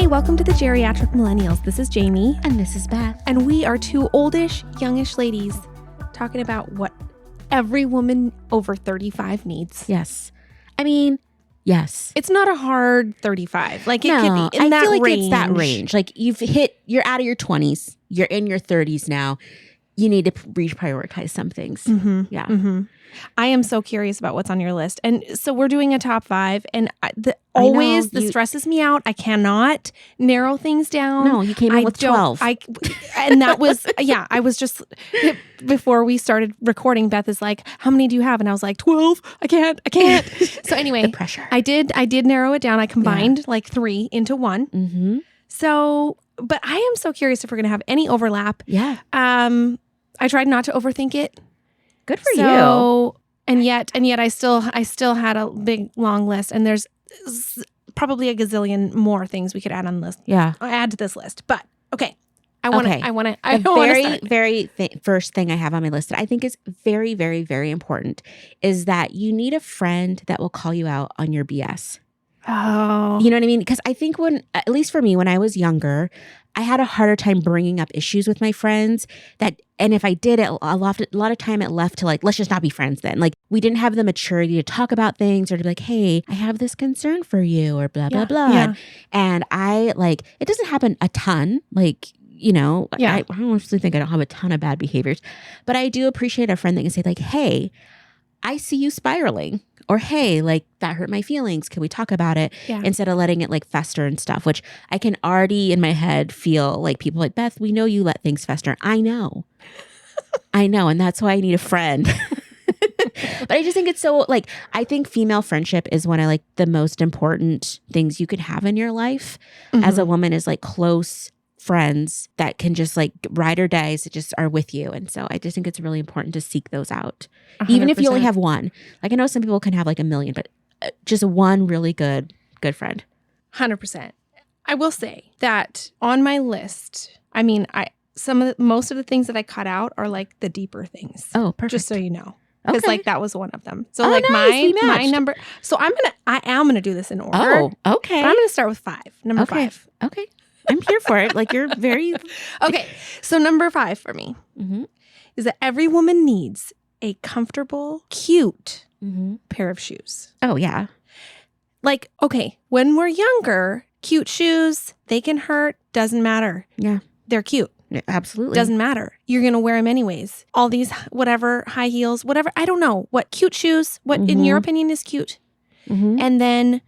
welcome to the Geriatric Millennials. This is Jayme. And this is Beth. And we are two oldish, youngish ladies talking about what every woman over 35 needs. Yes. I mean, yes. It's not a hard 35. Like, it could be in I that feel like range. it's that range. Like, you're out of your 20s. You're in your 30s now. You need to reprioritize some things. Mm-hmm. Yeah. Mm-hmm. I am so curious about what's on your list. And so we're doing a top 5. And this stresses me out. I cannot narrow things down. No, you came in with 12. And that was, I was just, before we started recording, Beth is like, how many do you have? And I was like, 12. I can't. So anyway, the pressure. I did narrow it down. I combined like 3 into 1. Mm-hmm. So, but I am so curious if we're going to have any overlap. Yeah. I tried not to overthink it. Good for you. And yet I still had a big long list, and there's probably a gazillion more things we could add on the list. Yeah. Add to this list. But okay. Very first thing I have on my list that I think is very, very, very important is that you need a friend that will call you out on your BS. Oh. You know what I mean? Because I think at least for me, when I was younger, I had a harder time bringing up issues with my friends and if I did it, a lot of time it left to like, let's just not be friends then. Like, we didn't have the maturity to talk about things or to be like, hey, I have this concern for you or blah, blah, blah. Yeah. And I it doesn't happen a ton. Like, you know, I honestly think I don't have a ton of bad behaviors, but I do appreciate a friend that can say like, hey, I see you spiraling, or hey, like that hurt my feelings. Can we talk about it? Yeah. Instead of letting it like fester and stuff, which I can already in my head feel like people like, Beth, we know you let things fester. I know. And that's why I need a friend. But I just think it's so like, I think female friendship is one of like the most important things you could have in your life as a woman, is like close friends that can just like ride or dies that just are with you. And so I just think it's really important to seek those out. 100%. Even if you only have one. Like, I know some people can have like a million, but just one really good friend. 100%. I will say that on my list, I mean, most of the things that I cut out are like the deeper things. Oh, perfect. Just so you know. Because like that was one of them. So nice. my number. So I am gonna do this in order. Oh, okay. But I'm gonna start with 5. Number 5. Okay. I'm here for it. Like, you're very... Okay. So number 5 for me is that every woman needs a comfortable, cute pair of shoes. Oh, yeah. Like, okay, when we're younger, cute shoes, they can hurt. Doesn't matter. Yeah. They're cute. Yeah, absolutely. Doesn't matter. You're going to wear them anyways. All these, whatever, high heels, whatever. I don't know. What cute shoes, what in your opinion is cute? And then,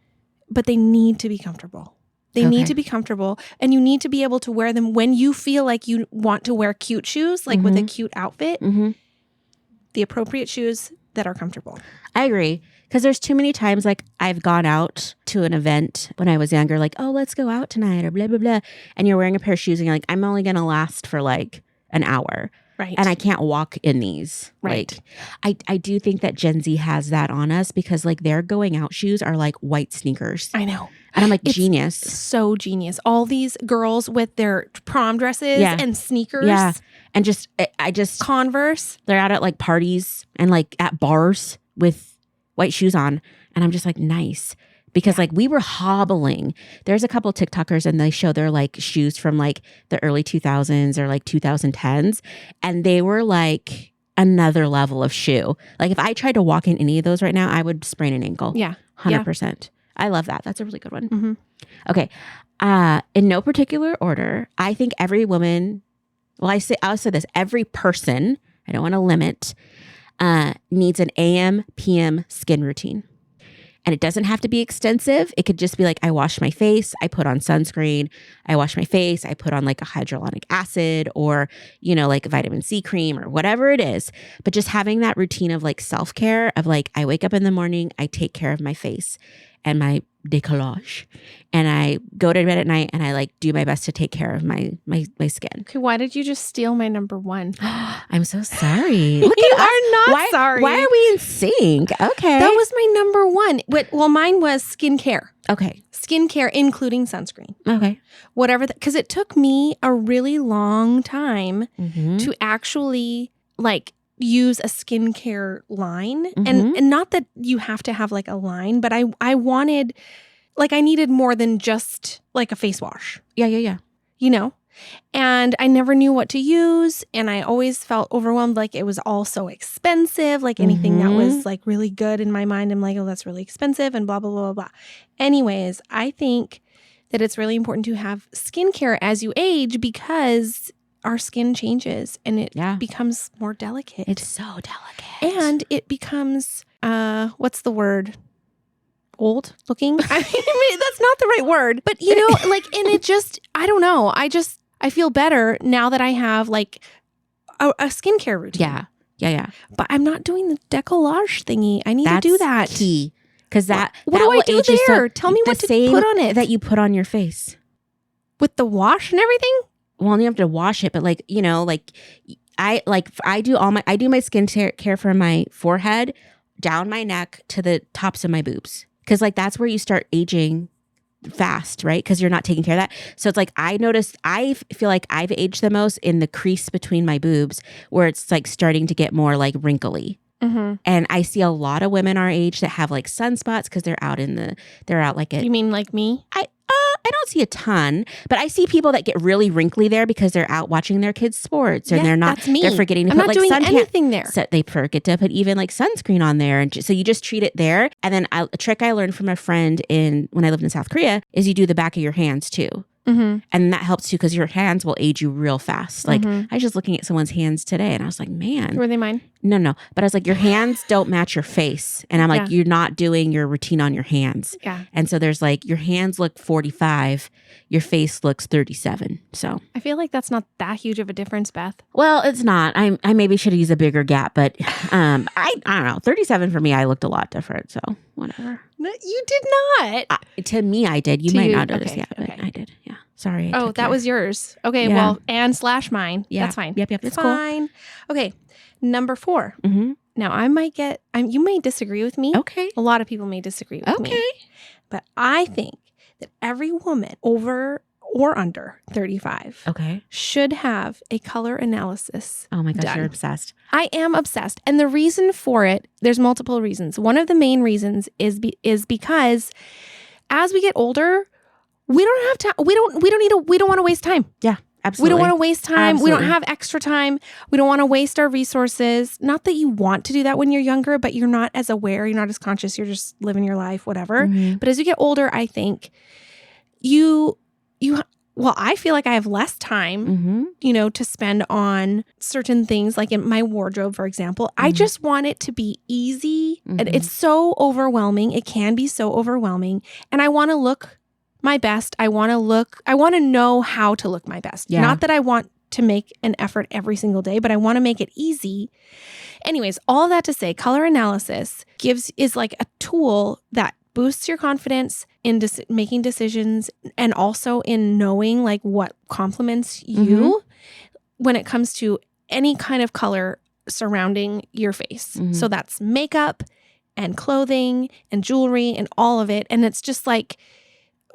but they need to be comfortable. They need to be comfortable, and you need to be able to wear them when you feel like you want to wear cute shoes, like with a cute outfit, the appropriate shoes that are comfortable. I agree. Because there's too many times like I've gone out to an event when I was younger, like, oh, let's go out tonight or blah, blah, blah. And you're wearing a pair of shoes and you're like, I'm only going to last for like an hour. Right. And I can't walk in these. Right. Like, I do think that Gen Z has that on us because like their going out shoes are like white sneakers. I know. And I'm like, It's genius. So genius. All these girls with their prom dresses and sneakers. Yeah. And I just Converse. They're out at like parties and like at bars with white shoes on. And I'm just like, nice. Because like we were hobbling. There's a couple TikTokers and they show their like shoes from like the early 2000s or like 2010s. And they were like another level of shoe. Like if I tried to walk in any of those right now, I would sprain an ankle. Yeah. 100%. I love that. That's a really good one. Okay. In no particular order, I think every woman, I'll say this, every person, I don't want to limit, needs an AM, PM skin routine. And it doesn't have to be extensive. It could just be like, I wash my face, I put on sunscreen, I wash my face, I put on like a hyaluronic acid or, you know, like a vitamin C cream or whatever it is. But just having that routine of like self-care of like, I wake up in the morning, I take care of my face and my décollage, and I go to bed at night and I like do my best to take care of my skin. Okay, why did you just steal my number 1? I'm so sorry. Look you are not sorry. Why are we in sync? Okay. That was my number 1. Well, mine was skincare. Okay. Skincare, including sunscreen. Okay. Whatever, because it took me a really long time to actually like use a skincare line. And not that you have to have like a line, but I wanted like I needed more than just like a face wash, Yeah. you know? And I never knew what to use. And I always felt overwhelmed. Like it was all so expensive. Like anything that was like really good in my mind, I'm like, oh, that's really expensive and blah, blah, blah, blah, blah. Anyways, I think that it's really important to have skincare as you age because our skin changes and it becomes more delicate. It's so delicate. And it becomes, what's the word? Old looking? I mean, that's not the right word. But, you know, like, and it just, I don't know. I feel better now that I have like a skincare routine. Yeah. But I'm not doing the décollage thingy. I need to do that. That's key. Because what do I do there? Tell me what to put on it. That you put on your face. With the wash and everything? Well, you have to wash it, but like, you know, like I do my skincare for my forehead, down my neck to the tops of my boobs. Because like that's where you start aging fast, right? Because you're not taking care of that. So it's like I feel like I've aged the most in the crease between my boobs where it's like starting to get more like wrinkly. And I see a lot of women our age that have like sunspots because they're out like it. You mean like me? I don't see a ton, but I see people that get really wrinkly there because they're out watching their kids' sports and that's me. They're forgetting to I'm put not like doing suntan. Anything there. So they forget to put even like sunscreen on there. And so you just treat it there. And then a trick I learned from a friend when I lived in South Korea is you do the back of your hands too. And that helps you because your hands will age you real fast. Like I was just looking at someone's hands today and I was like, man. Were they mine? No. But I was like, your hands don't match your face. And I'm like, you're not doing your routine on your hands. Yeah. And so there's like, your hands look 45, your face looks 37. So I feel like that's not that huge of a difference, Beth. Well, it's not. I maybe should have used a bigger gap, but I don't know. 37 for me, I looked a lot different. So whatever. You did not. To me, I did. You might not notice yet, but I did. Yeah. Sorry. That was yours. Okay. Yeah. Well, and / mine. Yeah. That's fine. Yep. It's cool. fine. Okay. Number 4. Now I might you may disagree with me. Okay. A lot of people may disagree with me. But I think that every woman over or under 35 should have a color analysis. Oh my gosh, done. You're obsessed. I am obsessed. And the reason for it, there's multiple reasons. One of the main reasons is because as we get older, we don't have time. We don't want to waste time. Yeah, absolutely. We don't want to waste time. Absolutely. We don't have extra time. We don't want to waste our resources. Not that you want to do that when you're younger, but you're not as aware. You're not as conscious. You're just living your life, whatever. But as you get older, I think I feel like I have less time, to spend on certain things, like in my wardrobe, for example. I just want it to be easy. And it's so overwhelming. It can be so overwhelming. And I want to look my best. I want to know how to look my best. Yeah. Not that I want to make an effort every single day, but I want to make it easy. Anyways, all that to say, color analysis is like a tool that boosts your confidence in making decisions and also in knowing like what compliments you when it comes to any kind of color surrounding your face. So that's makeup and clothing and jewelry and all of it. And it's just like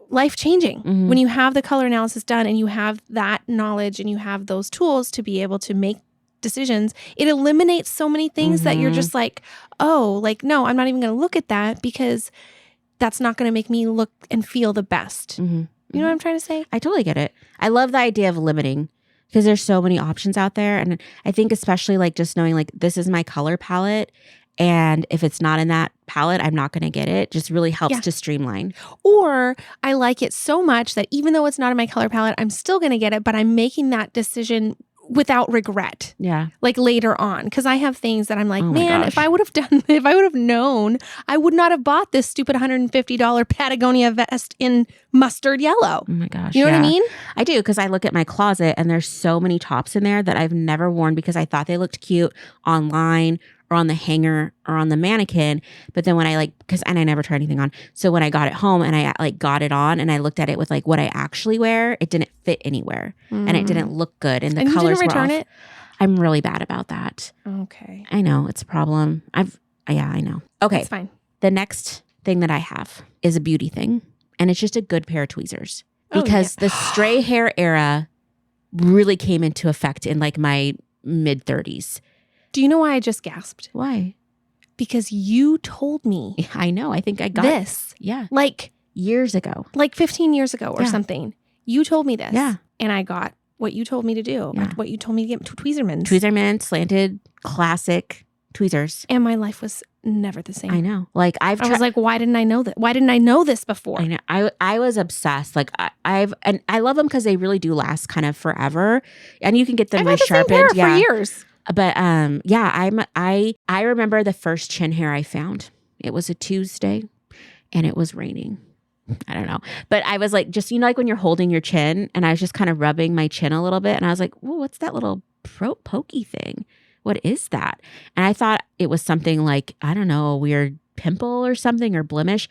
life-changing when you have the color analysis done and you have that knowledge and you have those tools to be able to make decisions. It eliminates so many things that you're just like, oh, like, no, I'm not even going to look at that because that's not going to make me look and feel the best. You know what I'm trying to say? I totally get it. I love the idea of limiting because there's so many options out there. And I think especially like just knowing like this is my color palette. And if it's not in that palette, I'm not going to get it. Just really helps to streamline. Or I like it so much that even though it's not in my color palette, I'm still going to get it, but I'm making that decision without regret. Yeah. Like later on. Because I have things that I'm like, man, if I would have known, I would not have bought this stupid $150 Patagonia vest in mustard yellow. Oh my gosh. You know what I mean? I do, because I look at my closet and there's so many tops in there that I've never worn because I thought they looked cute online or on the hanger or on the mannequin. But then when I and I never try anything on. So when I got it home and I got it on and I looked at it with like what I actually wear, it didn't fit anywhere and it didn't look good. And the colors you didn't return were off. It? I'm really bad about that. Okay. I know it's a problem. I know. Okay. That's fine. The next thing that I have is a beauty thing. And it's just a good pair of tweezers because the stray hair era really came into effect in like my mid 30s. Do you know why I just gasped? Why? Because you told me. I know. I think I got this. Yeah. Like years ago. Like 15 years ago or something. You told me this. Yeah. And I got what you told me to do. Yeah. What you told me to get Tweezermans. Tweezerman, slanted, classic tweezers. And my life was never the same. I know. Like I was like, why didn't I know that? Why didn't I know this before? I know. I was obsessed. Like and I love them because they really do last kind of forever, and you can get them I've had the resharpened. same pair for years. But I remember the first chin hair I found. It was a Tuesday, and it was raining. I don't know, but I was like, just like when you're holding your chin, and I was just kind of rubbing my chin a little bit, and I was like, "Whoa, what's that little pokey thing? What is that?" And I thought it was something like, I don't know, a weird pimple or something or blemish.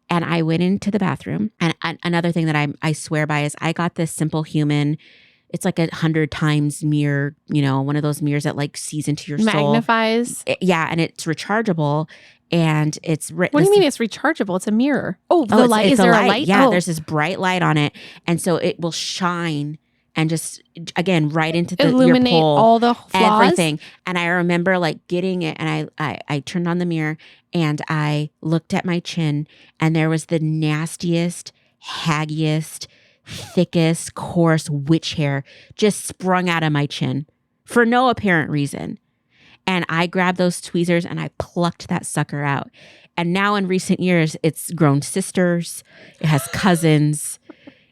And I went into the bathroom. And another thing that I swear by is I got this Simple Human. It's like 100 times mirror, one of those mirrors that like sees into your soul. Magnifies. And it's rechargeable. And it's what do you mean it's rechargeable? It's a mirror. Oh, the light. Is there a light? Yeah, there's this bright light on it. And so it will shine and just, again, right into illuminate your pole, all the flaws. Everything. And I remember like getting it, and I turned on the mirror and I looked at my chin, and there was the nastiest, haggiest, thickest, coarse witch hair just sprung out of my chin for no apparent reason. And I grabbed those tweezers and I plucked that sucker out. And now in recent years, it's grown sisters. It has cousins.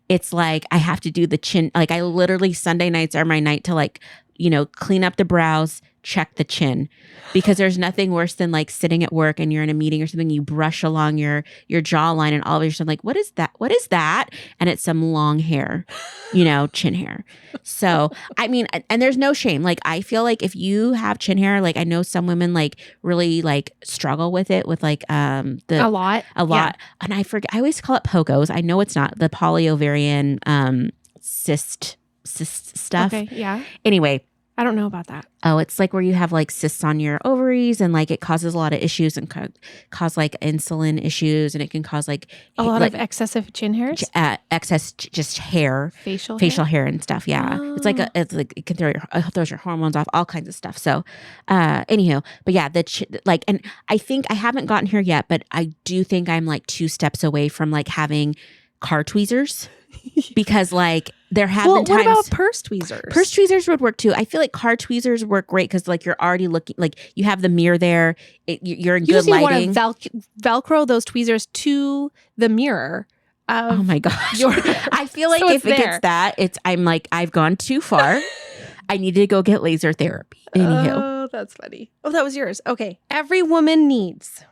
It's like I have to do the chin. Like I literally, Sunday nights are my night to like, clean up the brows, check the chin, because there's nothing worse than like sitting at work and you're in a meeting or something, you brush along your jawline and all of a sudden like, what is that? What is that? And it's some long hair, chin hair. So, I mean, and there's no shame. Like, I feel like if you have chin hair, like I know some women like really like struggle with it with like, a lot. Yeah. And I always call it POCOs. I know it's not the polyovarian, cyst stuff. Okay. Yeah. Anyway. I don't know about that. Oh, it's like where you have like cysts on your ovaries, and like it causes a lot of issues and cause like insulin issues, and it can cause like a lot of excessive chin hairs, excess just hair, facial hair and stuff. Yeah, it's like it can throws your hormones off, all kinds of stuff. So, anywho, but yeah, and I think I haven't gotten here yet, but I do think I'm like 2 steps away from like having car tweezers. Because like there have been times. What about purse tweezers? Purse tweezers would work too. I feel like car tweezers work great because like you're already looking, like you have the mirror there. You're in good lighting. You just want to Velcro those tweezers to the mirror. Oh my gosh! I feel like so if it gets that, I'm like I've gone too far. I need to go get laser therapy. Anywho. Oh, that's funny. Oh, that was yours. Okay. Every woman needs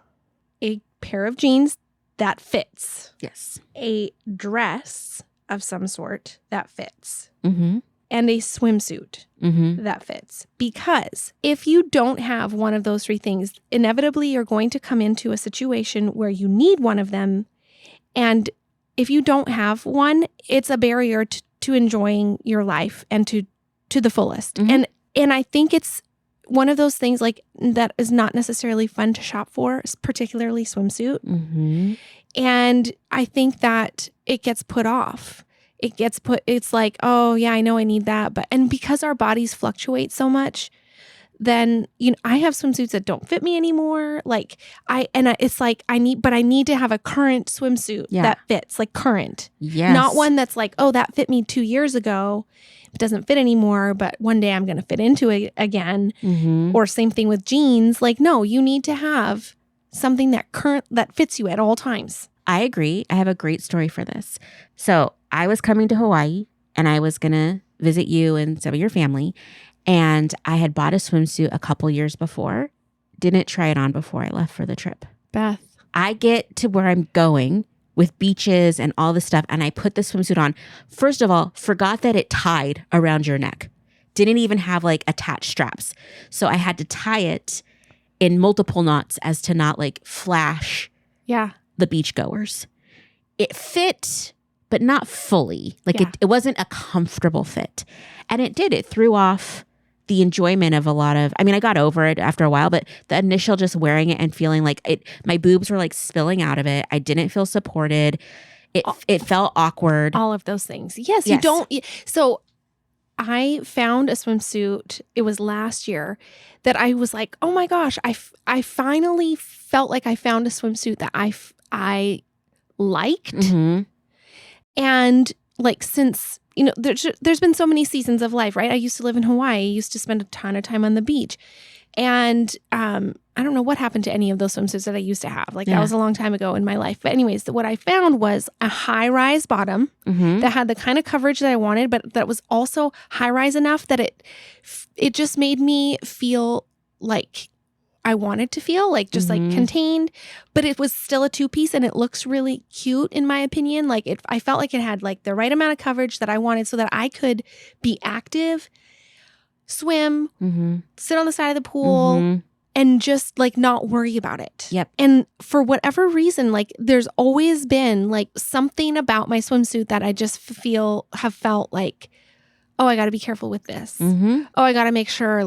a pair of jeans that fits. Yes. A dress of some sort that fits. Mm-hmm. And a swimsuit that fits. Because if you don't have one of those 3 things, inevitably you're going to come into a situation where you need one of them. And if you don't have one, it's a barrier to enjoying your life and to the fullest. Mm-hmm. And I think it's one of those things like that is not necessarily fun to shop for, particularly swimsuit. Mm-hmm. And I think that it gets put off. It's like, oh yeah, I know I need that. And because our bodies fluctuate so much, then, I have swimsuits that don't fit me anymore. Like it's like I need to have a current swimsuit that fits, like current. Yes. Not one that's like, oh, that fit me 2 years ago. It doesn't fit anymore, but one day I'm going to fit into it again. Mm-hmm. Or same thing with jeans. Like, no, you need to have something that fits you at all times. I agree. I have a great story for this. So I was coming to Hawaii and I was going to visit you and some of your family. And I had bought a swimsuit a couple years before. Didn't try it on before I left for the trip. Beth. I get to where I'm going with beaches and all this stuff. And I put the swimsuit on. First of all, forgot that it tied around your neck. Didn't even have like attached straps. So I had to tie it in multiple knots as to not like flash the beachgoers. It fit, but not fully. Like it wasn't a comfortable fit. And it did. It threw off the enjoyment of I got over it after a while, but the initial just wearing it and feeling like my boobs were like spilling out of it. I didn't feel supported. It felt awkward. All of those things. Yes. You don't. So I found a swimsuit. It was last year that I was like, oh my gosh, I finally felt like I found a swimsuit that I liked. And like, since, there's been so many seasons of life, right? I used to live in Hawaii. I used to spend a ton of time on the beach. And I don't know what happened to any of those swimsuits that I used to have. Like, that was a long time ago in my life. But anyways, what I found was a high-rise bottom that had the kind of coverage that I wanted, but that was also high-rise enough that it just made me feel like I wanted to feel, like just like contained, but it was still a two-piece and it looks really cute in my opinion. Like, I felt like it had like the right amount of coverage that I wanted so that I could be active, swim, sit on the side of the pool, and just like not worry about it. Yep. And for whatever reason, like, there's always been like something about my swimsuit that I just have felt like, oh, I got to be careful with this. Oh, I got to make sure,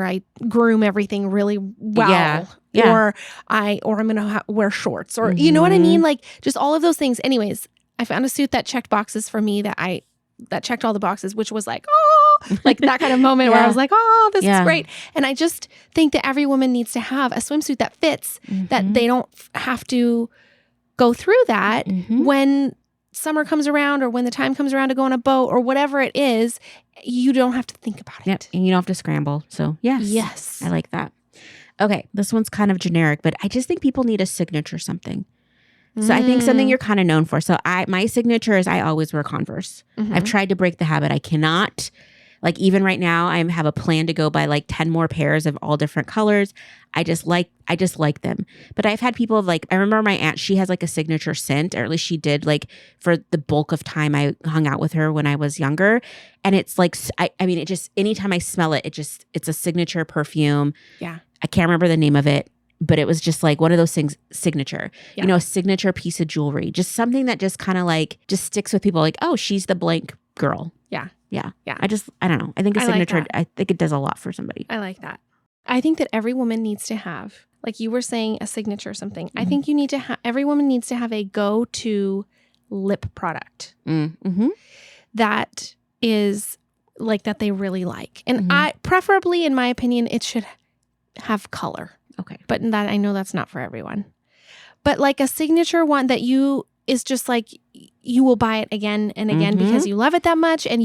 I groom everything really well. Yeah. Or I'm going to wear shorts, or you know what I mean? Like, just all of those things. Anyways, I found a suit that checked boxes for me, that checked all the boxes, which was like, oh, like that kind of moment where I was like, oh, this is great. And I just think that every woman needs to have a swimsuit that fits, that they don't have to go through that when summer comes around, or when the time comes around to go on a boat, or whatever it is. You don't have to think about it. Yep. And you don't have to scramble. So yes. I like that. Okay. This one's kind of generic, but I just think people need a signature something. So I think something you're kind of known for. So my signature is I always wear Converse. I've tried to break the habit. I cannot. Like, even right now, I have a plan to go buy like 10 more pairs of all different colors. I just like them. But I've had people like, I remember my aunt, she has like a signature scent, or at least she did, like, for the bulk of time I hung out with her when I was younger. And it's like, I mean, it just, anytime I smell it, it's a signature perfume. Yeah. I can't remember the name of it, but it was just like one of those things, signature, a signature piece of jewelry, just something that just kind of like, just sticks with people, like, oh, she's the blank girl. Yeah. Yeah. I don't know. I think a signature, I think it does a lot for somebody. I like that. I think that every woman needs to have, like you were saying, a signature or something. I think you need to have, every woman needs to have a go-to lip product that is like, that they really like. And preferably, in my opinion, it should have color. Okay. But that, I know that's not for everyone. But like a signature one that is just like, you will buy it again and again because you love it that much, and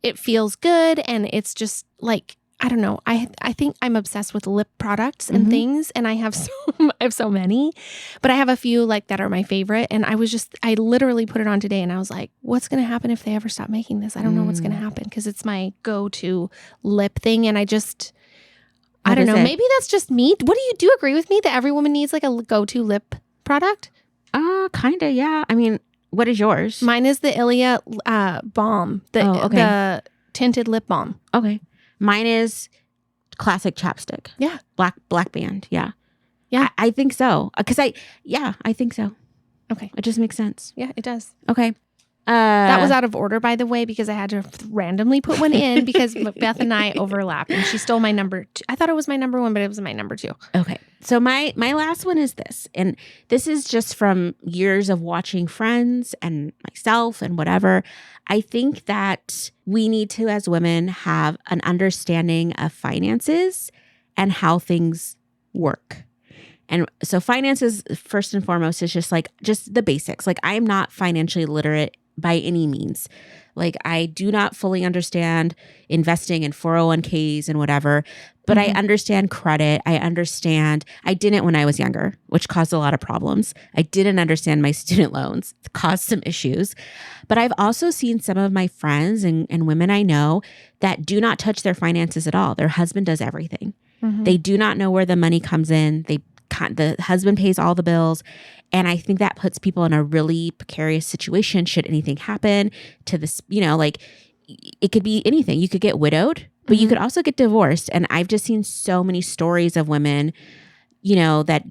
it feels good, and it's just like, I don't know. I think I'm obsessed with lip products and things, and I have so many, but I have a few like that are my favorite. And I literally put it on today, and I was like, what's going to happen if they ever stop making this? I don't know what's going to happen, because it's my go-to lip thing, and I don't know. Maybe that's just me. Do you agree with me that every woman needs like a go-to lip product? Kind of, yeah. I mean, what is yours? Mine is the Ilia balm, the tinted lip balm. Okay. Mine is classic chapstick. Yeah. Black band. Yeah. Yeah. I think so. I think so. Okay. It just makes sense. Yeah, it does. Okay. That was out of order, by the way, because I had to randomly put one in because Beth and I overlap, and she stole my number 2. I thought it was my number 1, but it was my number 2. Okay. So my last one is this, and this is just from years of watching Friends and myself and whatever. I think that we need to, as women, have an understanding of finances and how things work. And so finances, first and foremost, is just the basics. Like, I am not financially literate by any means. Like, I do not fully understand investing in 401ks and whatever, but I understand credit. I didn't when I was younger, which caused a lot of problems. I didn't understand my student loans. It caused some issues. But I've also seen some of my friends and women I know that do not touch their finances at all. Their husband does everything. They do not know where the money comes in. The husband pays all the bills. And I think that puts people in a really precarious situation should anything happen to this, it could be anything. You could get widowed, but you could also get divorced. And I've just seen so many stories of women, that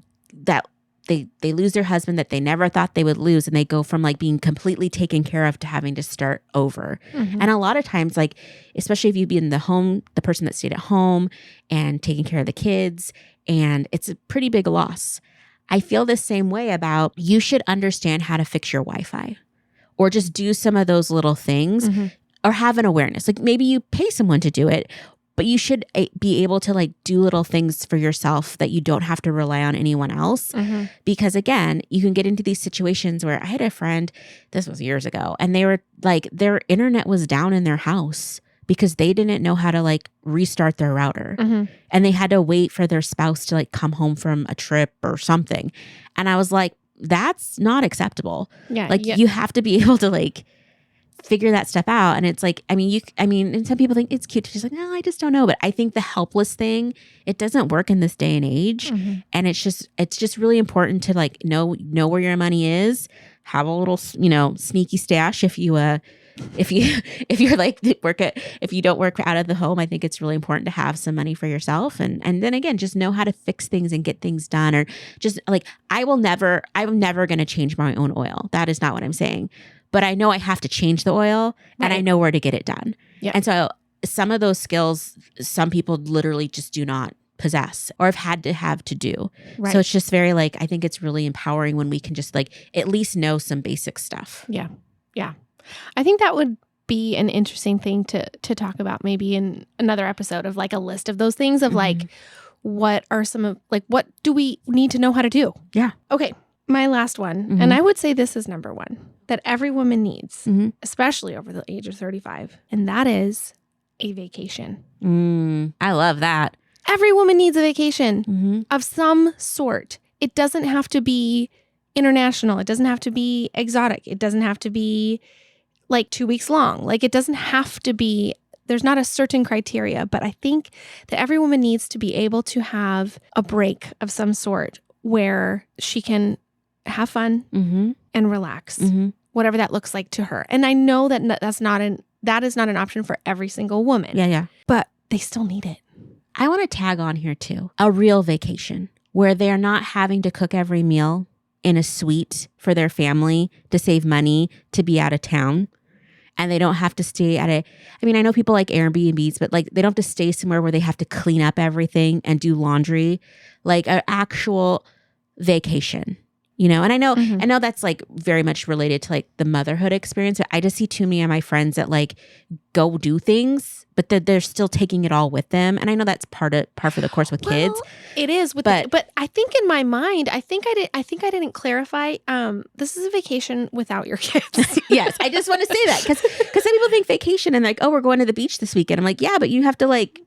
they lose their husband that they never thought they would lose. And they go from like being completely taken care of to having to start over. And a lot of times, like, especially if you be in the person that stayed at home and taking care of the kids, and it's a pretty big loss. I feel the same way about, you should understand how to fix your Wi-Fi, or just do some of those little things, or have an awareness. Like, maybe you pay someone to do it, but you should be able to like do little things for yourself that you don't have to rely on anyone else. Because again, you can get into these situations where I had a friend, this was years ago, and they were like, their internet was down in their house because they didn't know how to like restart their router. And they had to wait for their spouse to like come home from a trip or something. And I was like, that's not acceptable. Like you have to be able to like figure that stuff out. And it's like, and some people think it's cute. She's like, no, I just don't know. But I think the helpless thing, it doesn't work in this day and age. And it's just really important to like know where your money is, have a little, sneaky stash if you don't work out of the home. I think it's really important to have some money for yourself. And then again, just know how to fix things and get things done. Or just like, I'm never going to change my own oil. That is not what I'm saying. But I know I have to change the oil and I know where to get it done. And so some of those skills, some people literally just do not possess or have to do. So it's just very like, I think it's really empowering when we can just like at least know some basic stuff. Yeah. I think that would be an interesting thing to talk about maybe in another episode of like a list of those things of like, what are some of like, what do we need to know how to do? Yeah. Okay. My last one, and I would say this is number one, that every woman needs, especially over the age of 35, and that is a vacation. I love that. Every woman needs a vacation of some sort. It doesn't have to be international. It doesn't have to be exotic. It doesn't have to be like 2 weeks long. Like it doesn't have to be, there's not a certain criteria, but I think that every woman needs to be able to have a break of some sort where she can have fun and relax, whatever that looks like to her. And I know that that is not an option for every single woman. Yeah. But they still need it. I want to tag on here too, a real vacation where they're not having to cook every meal in a suite for their family to save money to be out of town. And they don't have to stay at I know people like Airbnbs, but like they don't have to stay somewhere where they have to clean up everything and do laundry, like an actual vacation. And I know that's like very much related to like the motherhood experience. I just see too many of my friends that like go do things, but that they're still taking it all with them. And I know that's part for the course with kids. It is, but I think in my mind, I think I didn't clarify. This is a vacation without your kids. Yes, I just want to say that because some people think vacation and like, oh, we're going to the beach this weekend. I'm like, yeah, but you have to like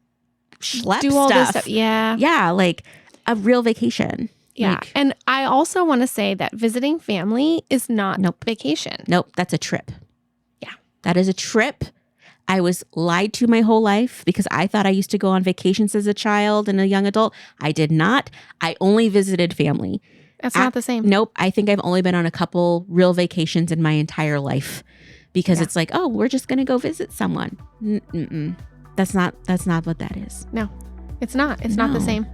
schlep do all this stuff. Yeah, like a real vacation. Yeah. Like, and I also want to say that visiting family is not vacation. Nope. That's a trip. Yeah. That is a trip. I was lied to my whole life because I thought I used to go on vacations as a child and a young adult. I did not. I only visited family. That's not the same. Nope. I think I've only been on a couple real vacations in my entire life because it's like, oh, we're just going to go visit someone. That's not what that is. No, it's not. It's not the same.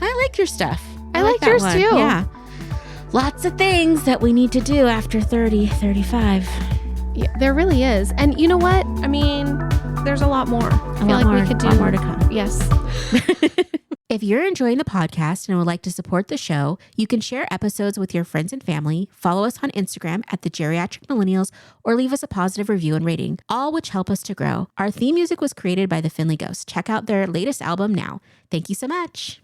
I like your stuff. I like yours one. too. Yeah. Lots of things that we need to do after 30, 35. Yeah, there really is. And you know what? I mean, there's a lot more. I feel like we could do more to come. Yes. If you're enjoying the podcast and would like to support the show, you can share episodes with your friends and family, follow us on Instagram at the Geriatric Millennials, or leave us a positive review and rating, all which help us to grow. Our theme music was created by the Finley Ghost. Check out their latest album now. Thank you so much.